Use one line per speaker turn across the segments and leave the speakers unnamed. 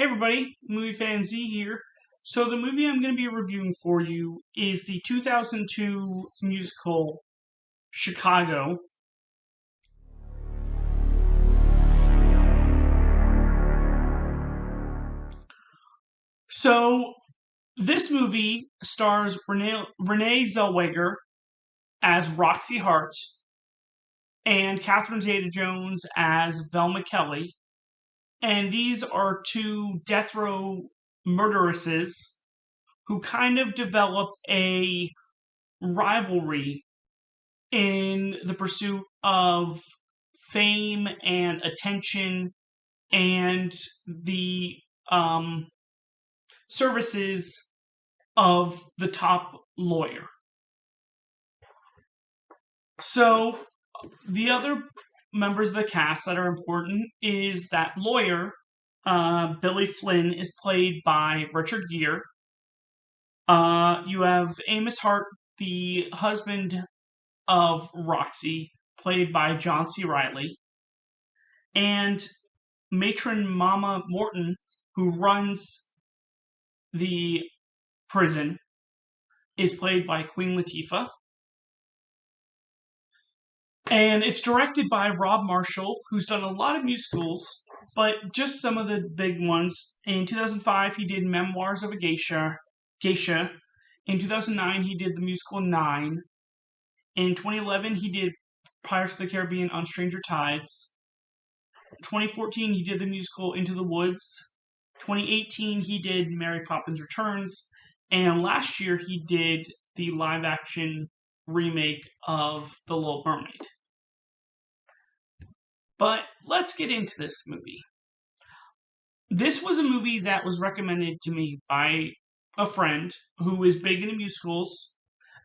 Hey everybody, MovieFanZ here. So the movie I'm going to be reviewing for you is the 2002 musical Chicago. So this movie stars Renee Zellwegger as Roxy Hart and Catherine Zeta Jones as Velma Kelly. And these are two death row murderesses who kind of develop a rivalry in the pursuit of fame and attention and the services of the top lawyer. So the other members of the cast that are important is that lawyer, Billy Flynn, is played by Richard Gere. You have Amos Hart, the husband of Roxy, played by John C. Reilly, and matron Mama Morton, who runs the prison, is played by Queen Latifah. And it's directed by Rob Marshall, who's done a lot of musicals, but just some of the big ones. In 2005, he did Memoirs of a Geisha. In 2009, he did the musical Nine. In 2011, he did Pirates of the Caribbean on Stranger Tides. 2014, he did the musical Into the Woods. 2018, he did Mary Poppins Returns. And last year, he did the live-action remake of The Little Mermaid. But let's get into this movie. This was a movie that was recommended to me by a friend who is big into musicals,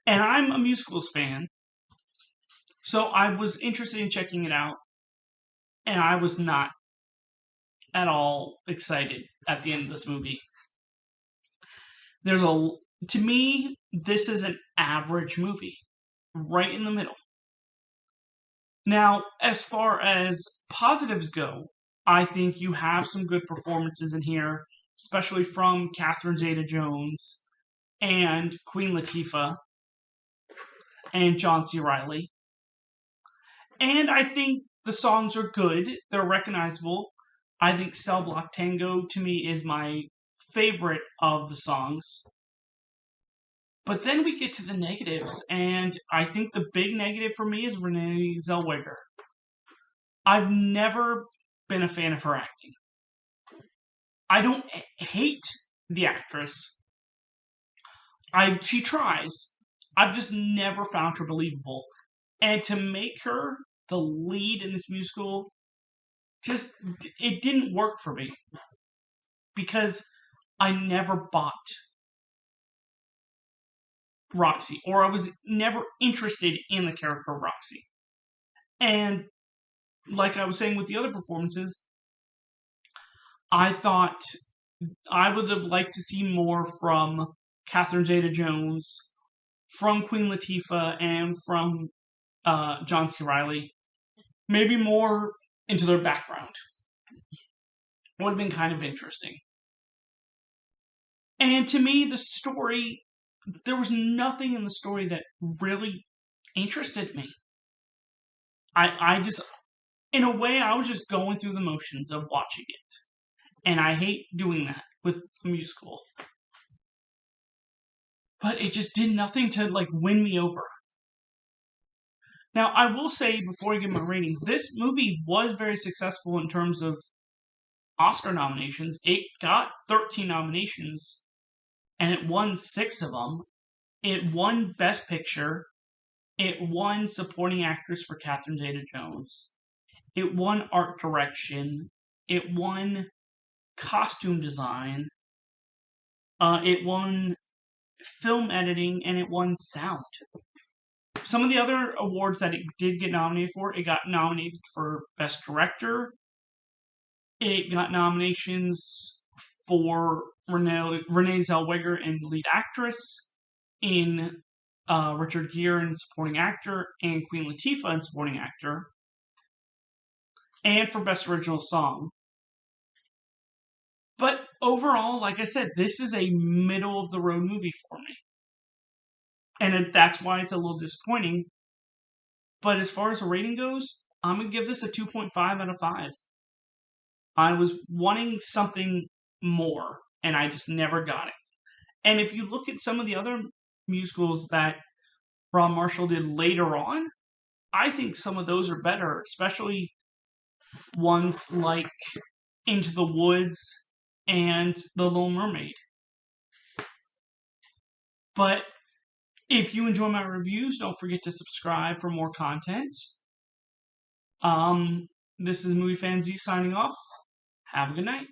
and I'm a musicals fan. So I was interested in checking it out, and I was not at all excited at the end of this movie. To me, this is an average movie, right in the middle. Now, as far as positives go, I think you have some good performances in here, especially from Catherine Zeta Jones and Queen Latifah and John C. Reilly. And I think the songs are good. They're recognizable. I think Cell Block Tango, to me, is my favorite of the songs. But then we get to the negatives, and I think the big negative for me is Renee Zellwegger. I've never been a fan of her acting. I don't hate the actress. She tries. I've just never found her believable. And to make her the lead in this musical, it didn't work for me. Because I never bought Roxy, or I was never interested in the character of Roxy. And like I was saying with the other performances, I thought I would have liked to see more from Catherine Zeta Jones, from Queen Latifah, and from John C. Reilly. Maybe more into their background. Would have been kind of interesting. And to me, the story, there was nothing in the story that really interested me. I just, in a way, I was just going through the motions of watching it. And I hate doing that with a musical. But it just did nothing to, win me over. Now, I will say, before I give my rating, this movie was very successful in terms of Oscar nominations. It got 13 nominations, and it won 6 of them. It won Best Picture. It won Supporting Actress for Catherine Zeta-Jones. It won Art Direction. It won Costume Design. It won Film Editing, and it won Sound. Some of the other awards that it did get nominated for, it got nominated for Best Director. It got nominations for Renee Zellweger in Lead Actress, in Richard Gere in Supporting Actor, and Queen Latifah in Supporting Actor, and for Best Original Song. But overall, like I said, this is a middle of the road movie for me. And that's why it's a little disappointing. But as far as the rating goes, I'm going to give this a 2.5 out of 5. I was wanting something more, and I just never got it. And if you look at some of the other musicals that Rob Marshall did later on, I think some of those are better, especially ones like Into the Woods and The Little Mermaid. But if you enjoy my reviews, don't forget to subscribe for more content. This is MovieFanZ signing off. Have a good night.